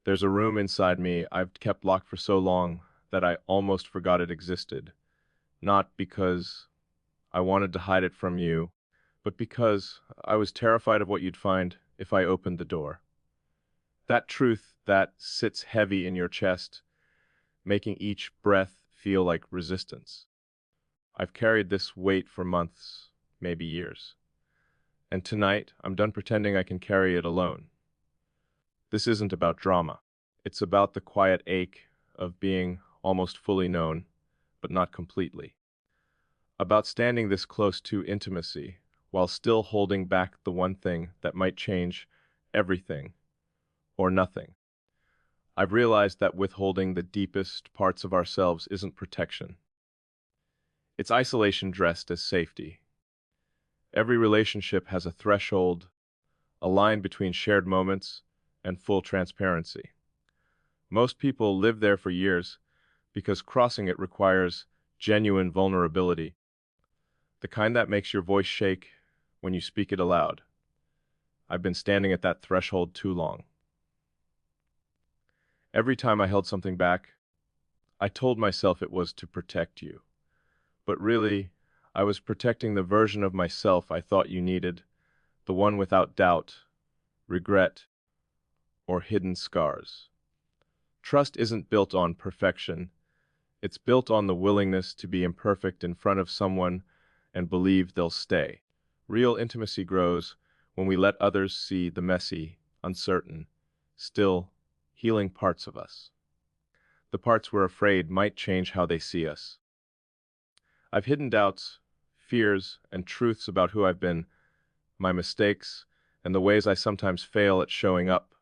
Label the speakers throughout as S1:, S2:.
S1: There's a room inside me I've kept locked for so long that I almost forgot it existed. Not because I wanted to hide it from you, but because I was terrified of what you'd find if I opened the door. That truth that sits heavy in your chest, making each breath feel like resistance. I've carried this weight for months, maybe years. And tonight, I'm done pretending I can carry it alone. This isn't about drama. It's about the quiet ache of being almost fully known, but not completely. About standing this close to intimacy, while still holding back the one thing that might change everything or nothing. I've realized that withholding the deepest parts of ourselves isn't protection. It's isolation dressed as safety. Every relationship has a threshold, a line between shared moments and full transparency. Most people live there for years because crossing it requires genuine vulnerability, the kind that makes your voice shake when you speak it aloud. I've been standing at that threshold too long. Every time I held something back, I told myself it was to protect you. But really, I was protecting the version of myself I thought you needed, the one without doubt, regret, or hidden scars. Trust isn't built on perfection. It's built on the willingness to be imperfect in front of someone and believe they'll stay. Real intimacy grows when we let others see the messy, uncertain, still healing parts of us. The parts we're afraid might change how they see us. I've hidden doubts, fears, and truths about who I've been, my mistakes, and the ways I sometimes fail at showing up.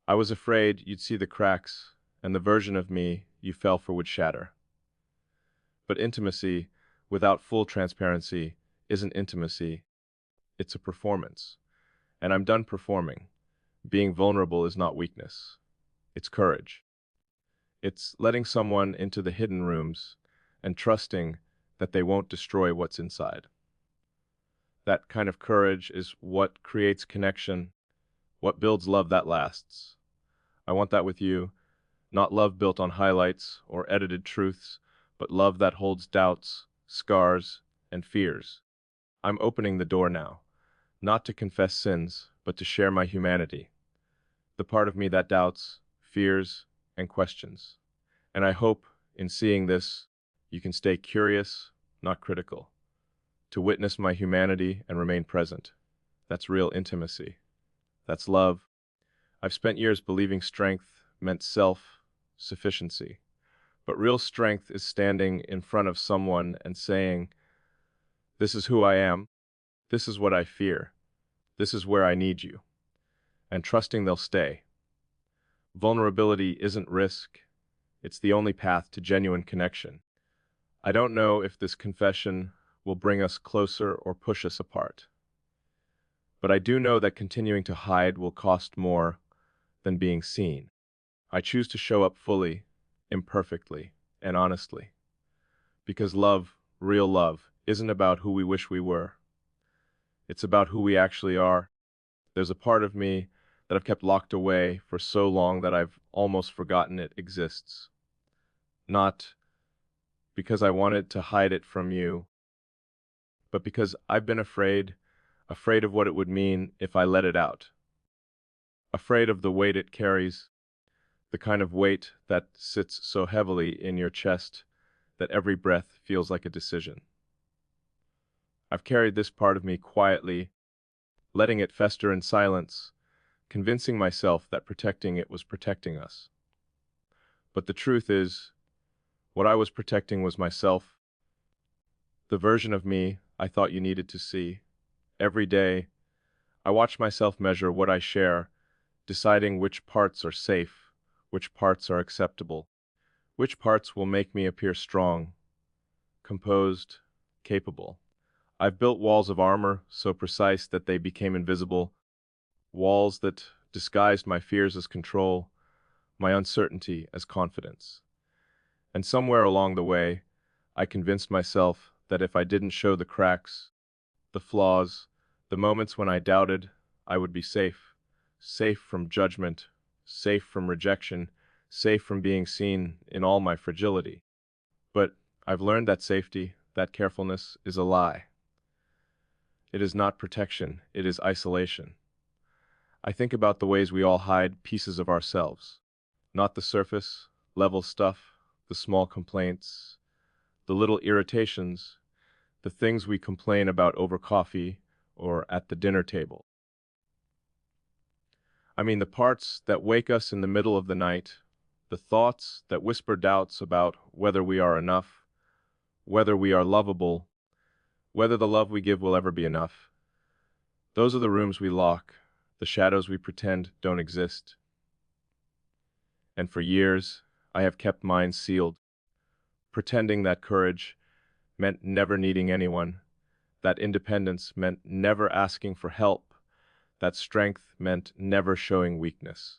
S1: I was afraid you'd see the cracks, and the version of me you fell for would shatter. But intimacy, without full transparency, isn't intimacy. It's a performance. And I'm done performing. Being vulnerable is not weakness. It's courage. It's letting someone into the hidden rooms and trusting that they won't destroy what's inside. That kind of courage is what creates connection, what builds love that lasts. I want that with you, not love built on highlights or edited truths, but love that holds doubts, scars, and fears. I'm opening the door now, not to confess sins, but to share my humanity, the part of me that doubts, fears, and questions. And I hope, in seeing this, you can stay curious, not critical, to witness my humanity and remain present. That's real intimacy. That's love. I've spent years believing strength meant self-sufficiency. But real strength is standing in front of someone and saying, "This is who I am. This is what I fear. This is where I need you." And trusting they'll stay. Vulnerability isn't risk. It's the only path to genuine connection. I don't know if this confession will bring us closer or push us apart. But I do know that continuing to hide will cost more than being seen. I choose to show up fully, imperfectly, and honestly. Because love, real love, isn't about who we wish we were. It's about who we actually are. There's a part of me that I've kept locked away for so long that I've almost forgotten it exists. Not because I wanted to hide it from you, but because I've been afraid of what it would mean if I let it out. Afraid of the weight it carries, the kind of weight that sits so heavily in your chest that every breath feels like a decision. I've carried this part of me quietly, letting it fester in silence, convincing myself that protecting it was protecting us. But the truth is, what I was protecting was myself, the version of me I thought you needed to see. Every day, I watch myself measure what I share, deciding which parts are safe, which parts are acceptable, which parts will make me appear strong, composed, capable. I've built walls of armor so precise that they became invisible, walls that disguised my fears as control, my uncertainty as confidence. And somewhere along the way, I convinced myself that if I didn't show the cracks, the flaws, the moments when I doubted, I would be safe. Safe from judgment, safe from rejection, safe from being seen in all my fragility. But I've learned that safety, that carefulness, is a lie. It is not protection, it is isolation. I think about the ways we all hide pieces of ourselves. Not the surface, level stuff, the small complaints, the little irritations, the things we complain about over coffee or at the dinner table. I mean the parts that wake us in the middle of the night, the thoughts that whisper doubts about whether we are enough, whether we are lovable, whether the love we give will ever be enough. Those are the rooms we lock, the shadows we pretend don't exist. And for years, I have kept mine sealed, pretending that courage meant never needing anyone, that independence meant never asking for help, that strength meant never showing weakness.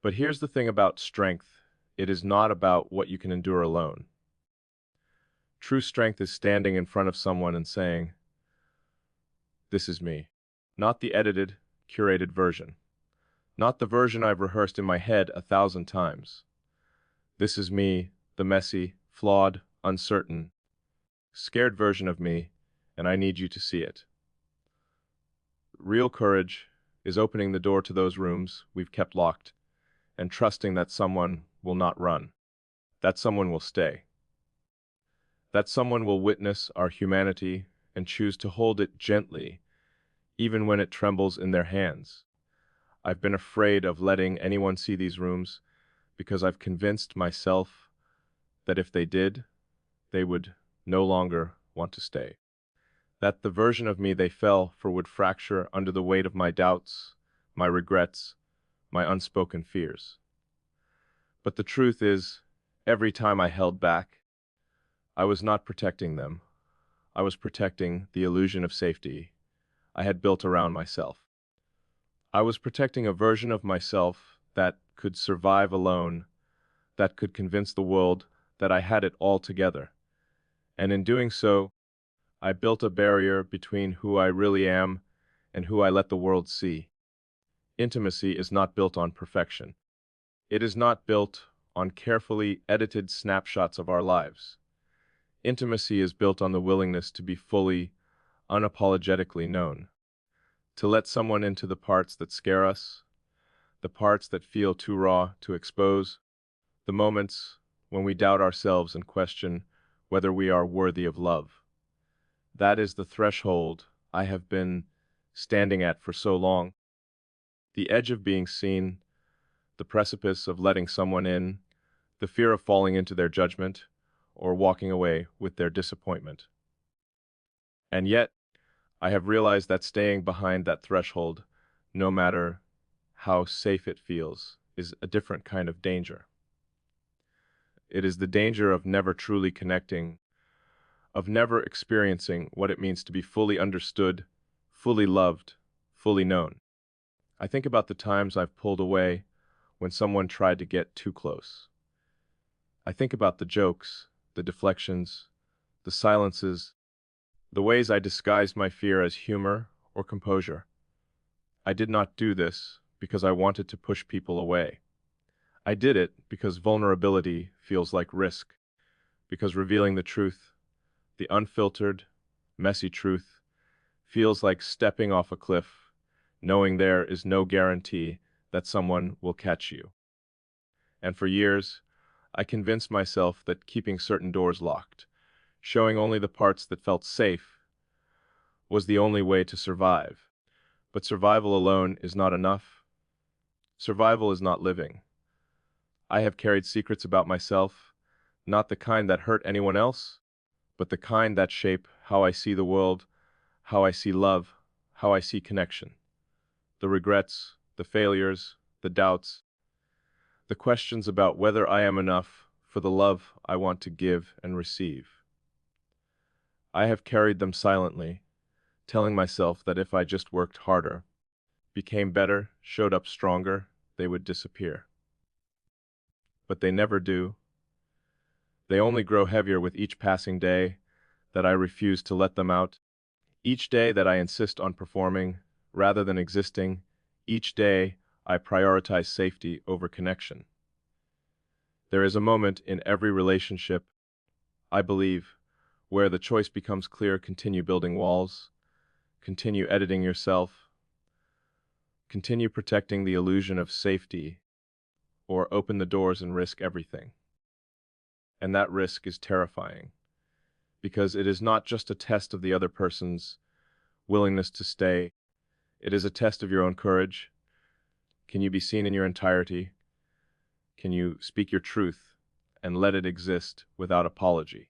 S1: But here's the thing about strength. It is not about what you can endure alone. True strength is standing in front of someone and saying, "This is me." Not the edited, curated version. Not the version I've rehearsed in my head 1,000 times. This is me, the messy, flawed, uncertain, scared version of me, and I need you to see it. Real courage is opening the door to those rooms we've kept locked and trusting that someone will not run, that someone will stay, that someone will witness our humanity and choose to hold it gently, even when it trembles in their hands. I've been afraid of letting anyone see these rooms because I've convinced myself that if they did, they would no longer want to stay. That the version of me they fell for would fracture under the weight of my doubts, my regrets, my unspoken fears. But the truth is, every time I held back, I was not protecting them. I was protecting the illusion of safety I had built around myself. I was protecting a version of myself that could survive alone, that could convince the world that I had it all together. And in doing so, I built a barrier between who I really am and who I let the world see. Intimacy is not built on perfection. It is not built on carefully edited snapshots of our lives. Intimacy is built on the willingness to be fully, unapologetically known. To let someone into the parts that scare us, the parts that feel too raw to expose, the moments when we doubt ourselves and question whether we are worthy of love. That is the threshold I have been standing at for so long. The edge of being seen, the precipice of letting someone in, the fear of falling into their judgment or walking away with their disappointment. And yet, I have realized that staying behind that threshold, no matter how safe it feels, is a different kind of danger. It is the danger of never truly connecting, of never experiencing what it means to be fully understood, fully loved, fully known. I think about the times I've pulled away when someone tried to get too close. I think about the jokes, the deflections, the silences, the ways I disguised my fear as humor or composure. I did not do this because I wanted to push people away. I did it because vulnerability feels like risk, because revealing the truth, the unfiltered, messy truth, feels like stepping off a cliff, knowing there is no guarantee that someone will catch you. And for years, I convinced myself that keeping certain doors locked, showing only the parts that felt safe, was the only way to survive. But survival alone is not enough. Survival is not living. I have carried secrets about myself, not the kind that hurt anyone else, but the kind that shape how I see the world, how I see love, how I see connection. The regrets, the failures, the doubts, the questions about whether I am enough for the love I want to give and receive. I have carried them silently, telling myself that if I just worked harder, became better, showed up stronger, they would disappear. But they never do. They only grow heavier with each passing day that I refuse to let them out, each day that I insist on performing rather than existing, each day I prioritize safety over connection. There is a moment in every relationship, I believe, where the choice becomes clear: continue building walls, continue editing yourself, continue protecting the illusion of safety, or open the doors and risk everything. And that risk is terrifying, because it is not just a test of the other person's willingness to stay, it is a test of your own courage. Can you be seen in your entirety? Can you speak your truth and let it exist without apology?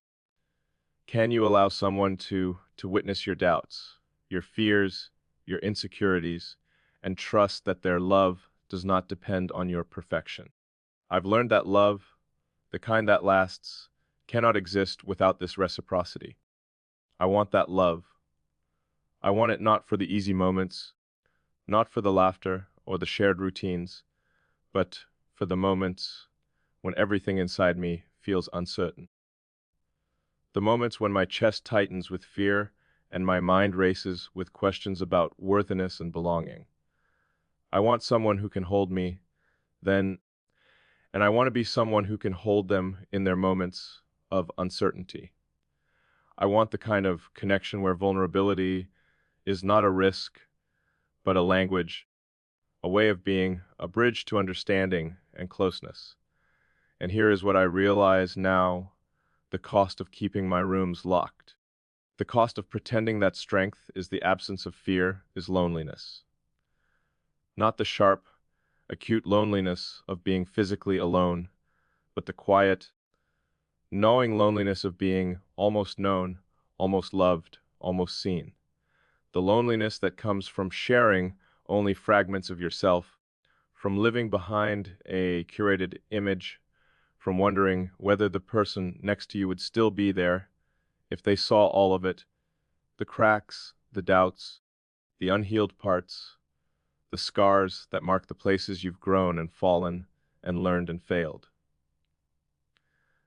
S1: Can you allow someone to witness your doubts, your fears, your insecurities, and trust that their love does not depend on your perfection? I've learned that love, the kind that lasts, cannot exist without this reciprocity. I want that love. I want it not for the easy moments, not for the laughter or the shared routines, but for the moments when everything inside me feels uncertain. The moments when my chest tightens with fear and my mind races with questions about worthiness and belonging. I want someone who can hold me then, and I want to be someone who can hold them in their moments of uncertainty. I want the kind of connection where vulnerability is not a risk, but a language, a way of being, a bridge to understanding and closeness. And here is what I realize now: the cost of keeping my rooms locked. The cost of pretending that strength is the absence of fear is loneliness. Not the sharp, acute loneliness of being physically alone, but the quiet, gnawing loneliness of being almost known, almost loved, almost seen. The loneliness that comes from sharing only fragments of yourself, from living behind a curated image, from wondering whether the person next to you would still be there if they saw all of it, the cracks, the doubts, the unhealed parts, the scars that mark the places you've grown and fallen and learned and failed.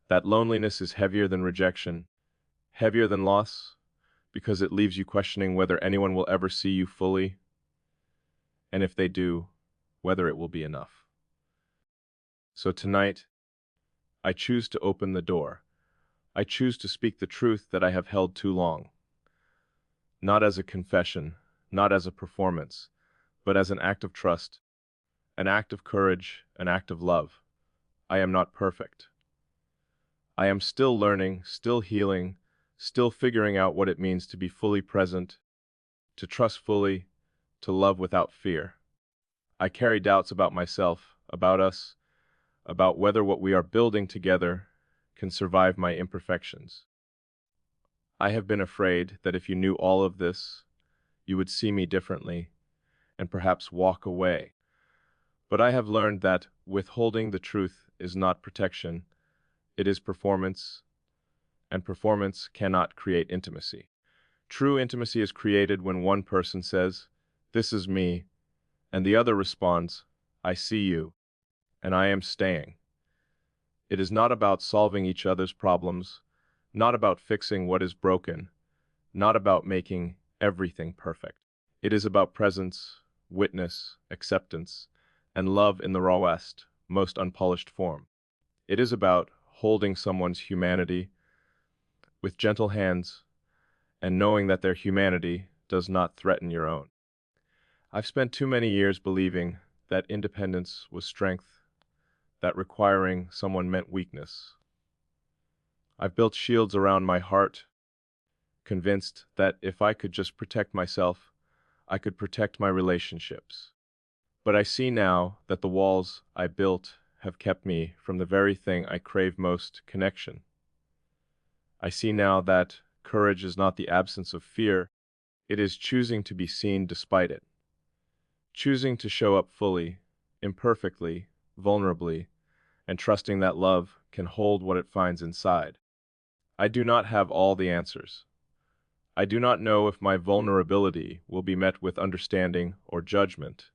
S1: That loneliness is heavier than rejection, heavier than loss, because it leaves you questioning whether anyone will ever see you fully, and if they do, whether it will be enough. So tonight, I choose to open the door. I choose to speak the truth that I have held too long. Not as a confession, not as a performance, but as an act of trust, an act of courage, an act of love. I am not perfect. I am still learning, still healing, still figuring out what it means to be fully present, to trust fully, to love without fear. I carry doubts about myself, about us, about whether what we are building together can survive my imperfections. I have been afraid that if you knew all of this, you would see me differently and perhaps walk away. But I have learned that withholding the truth is not protection, it is performance, and performance cannot create intimacy. True intimacy is created when one person says, "This is me," and the other responds, "I see you, and I am staying." It is not about solving each other's problems, not about fixing what is broken, not about making everything perfect. It is about presence, witness, acceptance, and love in the rawest, most unpolished form. It is about holding someone's humanity with gentle hands and knowing that their humanity does not threaten your own. I've spent too many years believing that independence was strength, that requiring someone meant weakness. I've built shields around my heart, convinced that if I could just protect myself, I could protect my relationships. But I see now that the walls I built have kept me from the very thing I crave most: connection. I see now that courage is not the absence of fear, it is choosing to be seen despite it. Choosing to show up fully, imperfectly, vulnerably, and trusting that love can hold what it finds inside. I do not have all the answers. I do not know if my vulnerability will be met with understanding or judgment,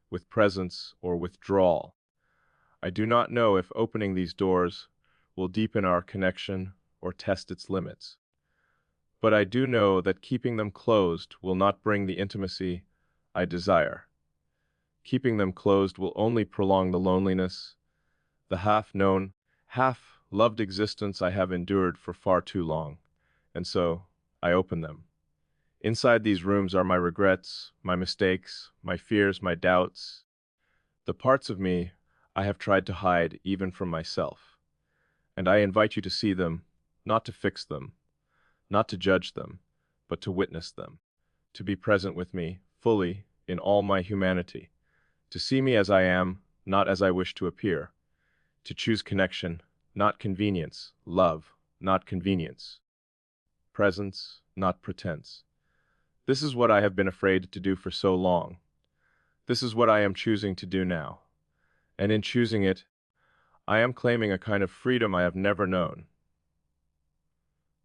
S1: with presence or withdrawal. I do not know if opening these doors will deepen our connection or test its limits. But I do know that keeping them closed will not bring the intimacy I desire. Keeping them closed will only prolong the loneliness, the half-known, half-loved existence I have endured for far too long. And so, I open them. Inside these rooms are my regrets, my mistakes, my fears, my doubts, the parts of me I have tried to hide even from myself. And I invite you to see them, not to fix them, not to judge them, but to witness them, to be present with me, fully, in all my humanity, to see me as I am, not as I wish to appear, to choose connection, not convenience, love, not convenience, presence, not pretense. This is what I have been afraid to do for so long. This is what I am choosing to do now. And in choosing it, I am claiming a kind of freedom I have never known.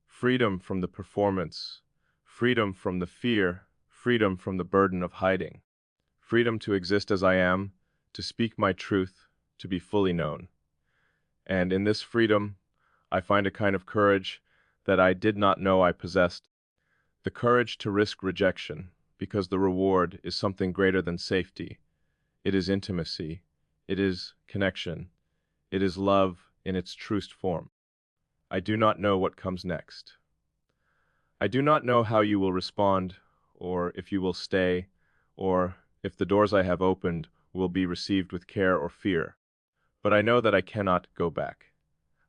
S1: Freedom from the performance, freedom from the fear, freedom from the burden of hiding. Freedom to exist as I am, to speak my truth, to be fully known. And in this freedom, I find a kind of courage that I did not know I possessed. The courage to risk rejection, because the reward is something greater than safety. It is intimacy. It is connection. It is love in its truest form. I do not know what comes next. I do not know how you will respond, or if you will stay, or if the doors I have opened will be received with care or fear. But I know that I cannot go back.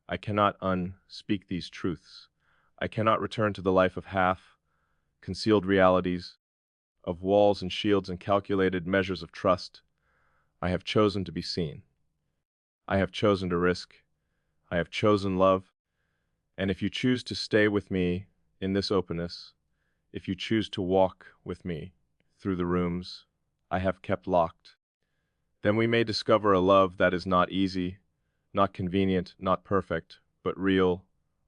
S1: I cannot unspeak these truths. I cannot return to the life of concealed realities, of walls and shields and calculated measures of trust. I have chosen to be seen. I have chosen to risk. I have chosen love. And if you choose to stay with me in this openness, if you choose to walk with me through the rooms I have kept locked, then we may discover a love that is not easy, not convenient, not perfect, but real,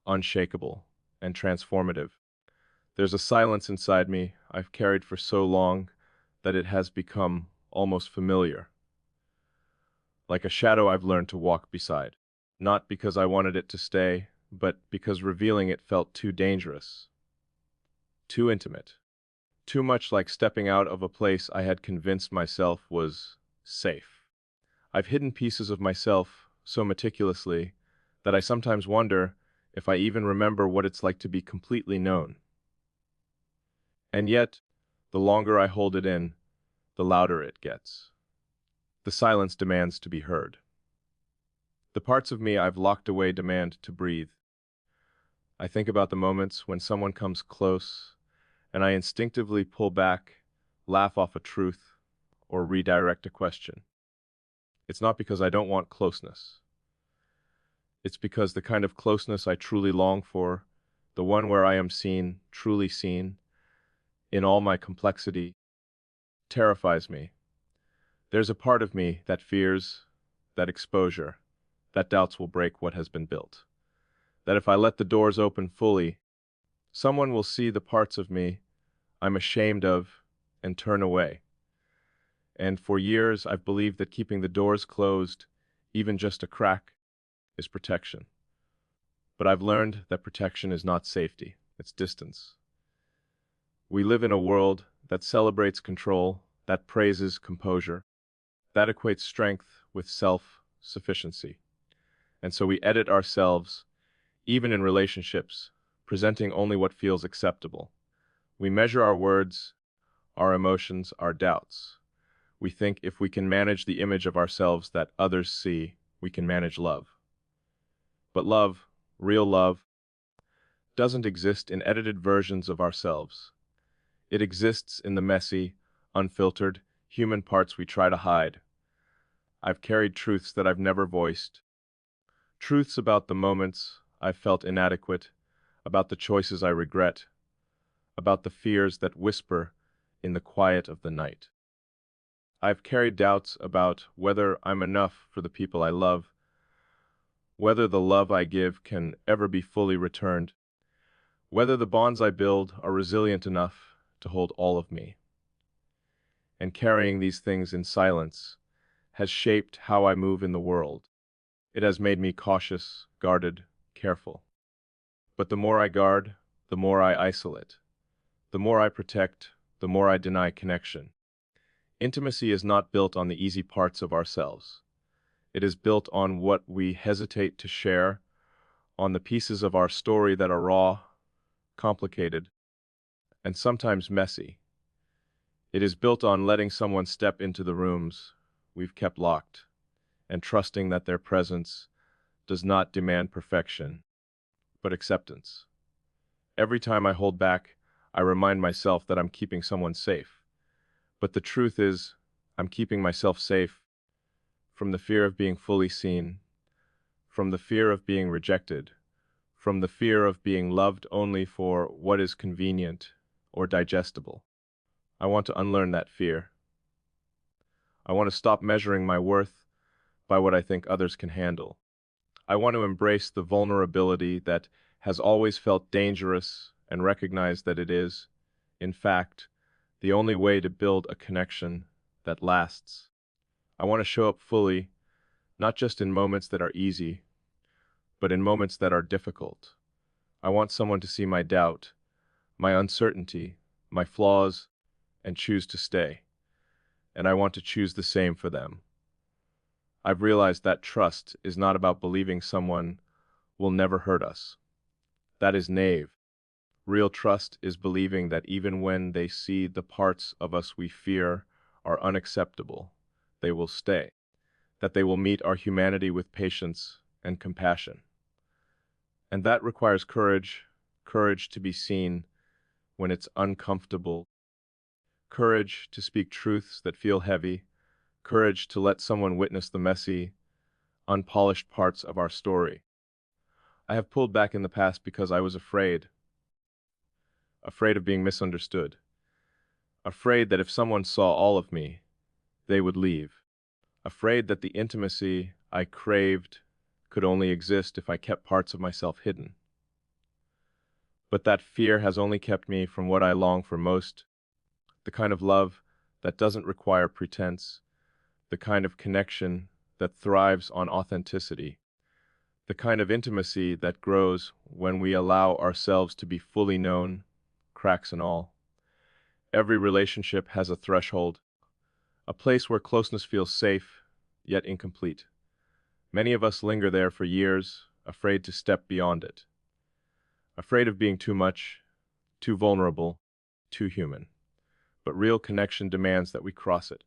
S1: unshakable, and transformative. There's a silence inside me I've carried for so long that it has become almost familiar, like a shadow I've learned to walk beside, not because I wanted it to stay, but because revealing it felt too dangerous, too intimate, too much like stepping out of a place I had convinced myself was safe. I've hidden pieces of myself so meticulously that I sometimes wonder if I even remember what it's like to be completely known. And yet, the longer I hold it in, the louder it gets. The silence demands to be heard. The parts of me I've locked away demand to breathe. I think about the moments when someone comes close, and I instinctively pull back, laugh off a truth, or redirect a question. It's not because I don't want closeness. It's because the kind of closeness I truly long for, the one where I am seen, truly seen, in all my complexity, terrifies me. There's a part of me that fears that exposure, that doubts will break what has been built. That if I let the doors open fully, someone will see the parts of me I'm ashamed of and turn away. And for years I've believed that keeping the doors closed, even just a crack, is protection. But I've learned that protection is not safety, it's distance. We live in a world that celebrates control, that praises composure, that equates strength with self-sufficiency. And so we edit ourselves, even in relationships, presenting only what feels acceptable. We measure our words, our emotions, our doubts. We think if we can manage the image of ourselves that others see, we can manage love. But love, real love, doesn't exist in edited versions of ourselves. It exists in the messy, unfiltered, human parts we try to hide. I've carried truths that I've never voiced. Truths about the moments I've felt inadequate, about the choices I regret, about the fears that whisper in the quiet of the night. I've carried doubts about whether I'm enough for the people I love, whether the love I give can ever be fully returned, whether the bonds I build are resilient enough to hold all of me. And carrying these things in silence has shaped how I move in the world. It has made me cautious, guarded, careful. But the more I guard, the more I isolate. The more I protect, the more I deny connection. Intimacy is not built on the easy parts of ourselves. It is built on what we hesitate to share, on the pieces of our story that are raw, complicated, and sometimes messy. It is built on letting someone step into the rooms we've kept locked, and trusting that their presence does not demand perfection, but acceptance. Every time I hold back, I remind myself that I'm keeping someone safe. But the truth is, I'm keeping myself safe from the fear of being fully seen, from the fear of being rejected, from the fear of being loved only for what is convenient or digestible. I want to unlearn that fear. I want to stop measuring my worth by what I think others can handle. I want to embrace the vulnerability that has always felt dangerous and recognize that it is, in fact, the only way to build a connection that lasts. I want to show up fully, not just in moments that are easy, but in moments that are difficult. I want someone to see my doubt, my uncertainty, my flaws, and choose to stay. And I want to choose the same for them. I've realized that trust is not about believing someone will never hurt us. That is naive. Real trust is believing that even when they see the parts of us we fear are unacceptable, they will stay, that they will meet our humanity with patience and compassion. And that requires courage, courage to be seen when it's uncomfortable, courage to speak truths that feel heavy, courage to let someone witness the messy, unpolished parts of our story. I have pulled back in the past because I was afraid of being misunderstood, afraid that if someone saw all of me, they would leave, afraid that the intimacy I craved could only exist if I kept parts of myself hidden. But that fear has only kept me from what I long for most, the kind of love that doesn't require pretense, the kind of connection that thrives on authenticity, the kind of intimacy that grows when we allow ourselves to be fully known, cracks and all. Every relationship has a threshold, a place where closeness feels safe, yet incomplete. Many of us linger there for years, afraid to step beyond it, afraid of being too much, too vulnerable, too human. But real connection demands that we cross it,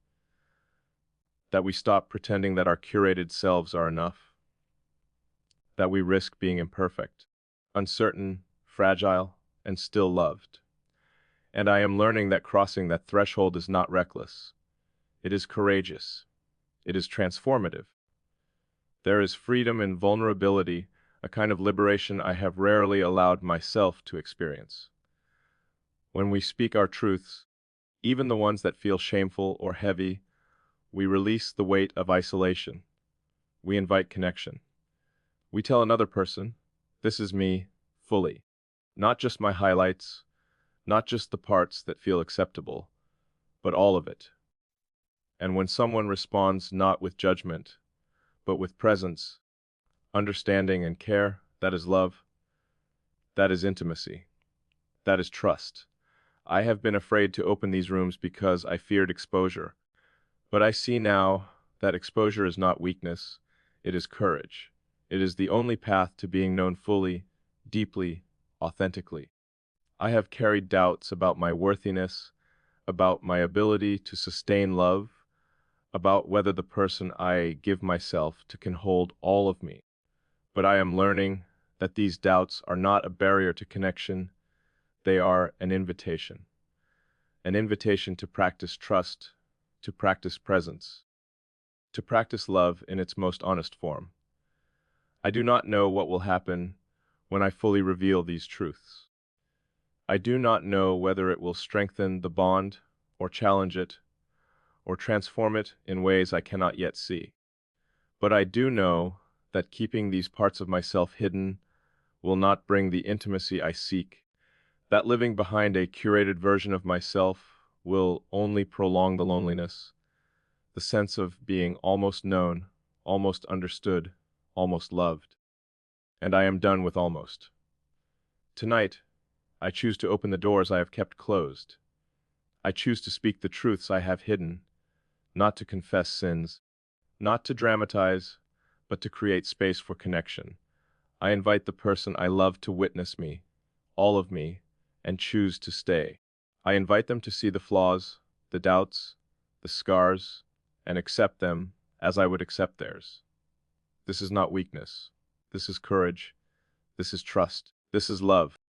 S1: that we stop pretending that our curated selves are enough, that we risk being imperfect, uncertain, fragile, and still loved. And I am learning that crossing that threshold is not reckless. It is courageous. It is transformative. There is freedom in vulnerability, a kind of liberation I have rarely allowed myself to experience. When we speak our truths, even the ones that feel shameful or heavy, we release the weight of isolation. We invite connection. We tell another person, this is me, fully. Not just my highlights, not just the parts that feel acceptable, but all of it. And when someone responds not with judgment, but with presence, understanding and care, that is love, that is intimacy, that is trust. I have been afraid to open these rooms because I feared exposure, but I see now that exposure is not weakness, it is courage. It is the only path to being known fully, deeply, authentically. I have carried doubts about my worthiness, about my ability to sustain love, about whether the person I give myself to can hold all of me. But I am learning that these doubts are not a barrier to connection, they are an invitation to practice trust, to practice presence, to practice love in its most honest form. I do not know what will happen when I fully reveal these truths. I do not know whether it will strengthen the bond, or challenge it, or transform it in ways I cannot yet see. But I do know that keeping these parts of myself hidden will not bring the intimacy I seek, that living behind a curated version of myself will only prolong the loneliness, the sense of being almost known, almost understood, almost loved. And I am done with almost. Tonight, I choose to open the doors I have kept closed. I choose to speak the truths I have hidden, not to confess sins, not to dramatize, but to create space for connection. I invite the person I love to witness me, all of me, and choose to stay. I invite them to see the flaws, the doubts, the scars, and accept them as I would accept theirs. This is not weakness. This is courage. This is trust. This is love.